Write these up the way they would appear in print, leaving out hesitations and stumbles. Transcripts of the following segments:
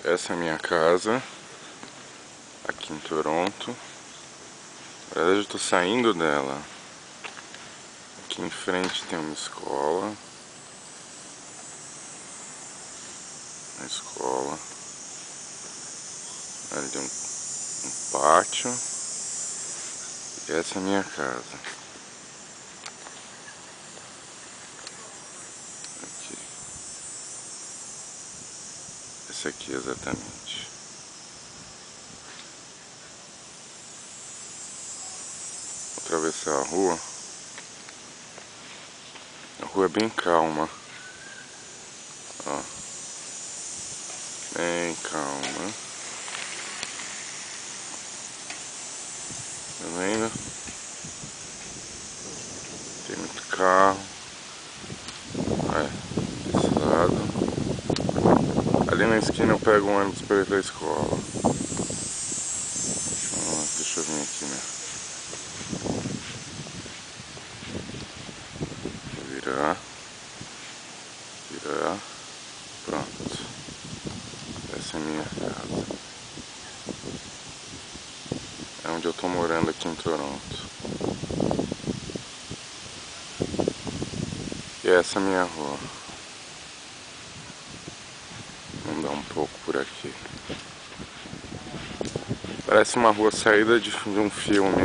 Essa é a minha casa aqui em Toronto. Na verdade eu tô saindo dela. Aqui em frente tem uma escola. Uma escola. Ali tem um pátio. E essa é a minha casa. Aqui. Essa aqui exatamente. Vou atravessar a rua. A rua é bem calma. Ó. Bem calma. Tá vendo? Tem muito carro. Desse lado. Ali na esquina eu pego um ônibus para ir pra escola. Deixa eu vir aqui, né? Vou virar. Virar. Pronto. Essa é a minha casa. É onde eu tô morando aqui em Toronto. E essa é a minha rua. Vamos dar um pouco por aqui. Parece uma rua saída de um filme.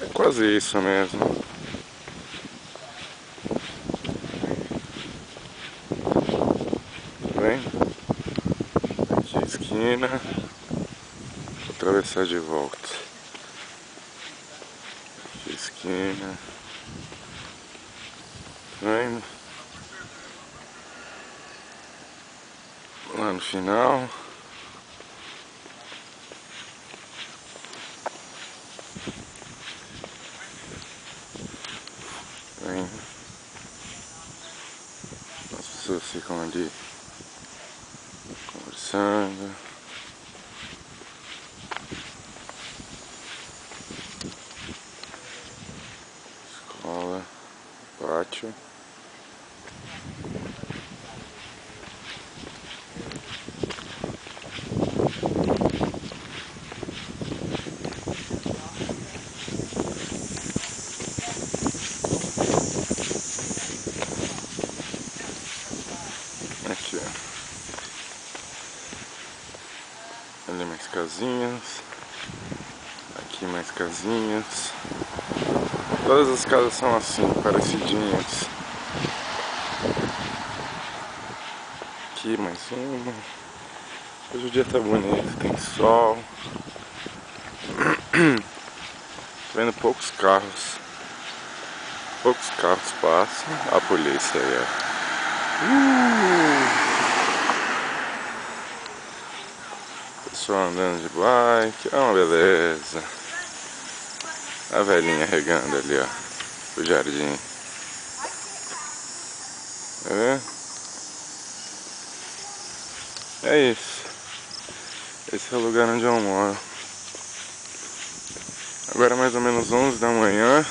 É quase isso mesmo. Tá vendo? Aqui a esquina. Vou atravessar de volta. Aqui a esquina. Tá vendo? Lá no final. Tá vendo? As pessoas ficam ali conversando. Escola, pátio. Aqui, ó. Ali mais casinhas. Aqui mais casinhas. Todas as casas são assim, parecidinhas. Aqui mais uma. Hoje o dia tá bonito, tem sol. Tô vendo poucos carros. Poucos carros passam. A polícia aí, ó. Pessoal andando de bike. É uma beleza. A velhinha regando ali, ó. O jardim. Tá vendo? É isso. Esse é o lugar onde eu moro. Agora é mais ou menos 11 da manhã.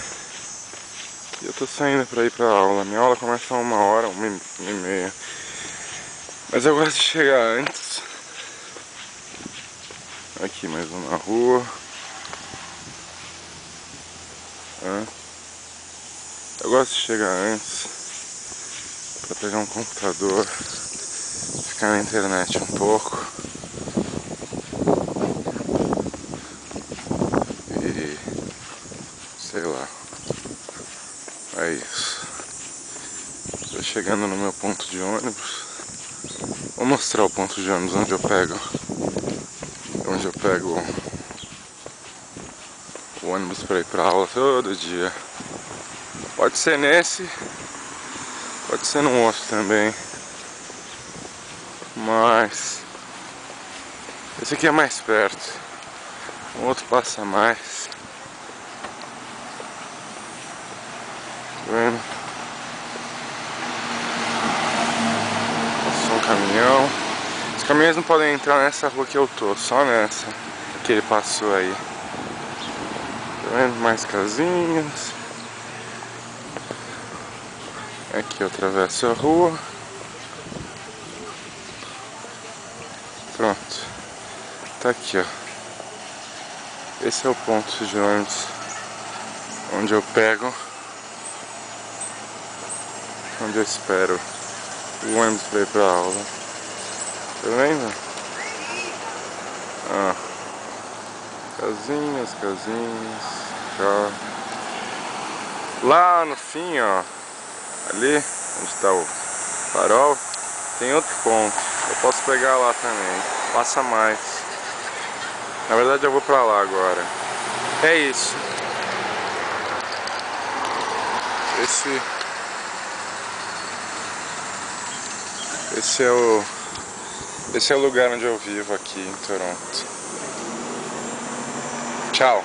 E eu tô saindo pra ir pra aula. Minha aula começa a 1h, 1h30. Mas eu gosto de chegar antes. Aqui mais uma rua. Eu gosto de chegar antes pra pegar um computador, ficar na internet um pouco e sei lá. É isso. Estou chegando no meu ponto de ônibus. Vou mostrar o ponto de ônibus onde eu pego o ônibus para ir pra aula todo dia. Pode ser nesse, pode ser num outro também, mas esse aqui é mais perto. O outro passa mais. Tá vendo? Passou um caminhão. Os caminhões não podem entrar nessa rua que eu tô, só nessa que ele passou aí. Tá vendo? Mais casinhas. Aqui eu atravesso a rua. Tá aqui, ó. Esse é o ponto de ônibus onde eu pego, onde eu espero o ônibus pra ir pra aula. Tá vendo? Ah, casinhas, cá. Lá no fim, ó, ali onde tá o farol, tem outro ponto. Eu posso pegar lá também. Passa mais. Na verdade eu vou pra lá agora. É isso. Esse é o lugar onde eu vivo aqui em Toronto. Tchau.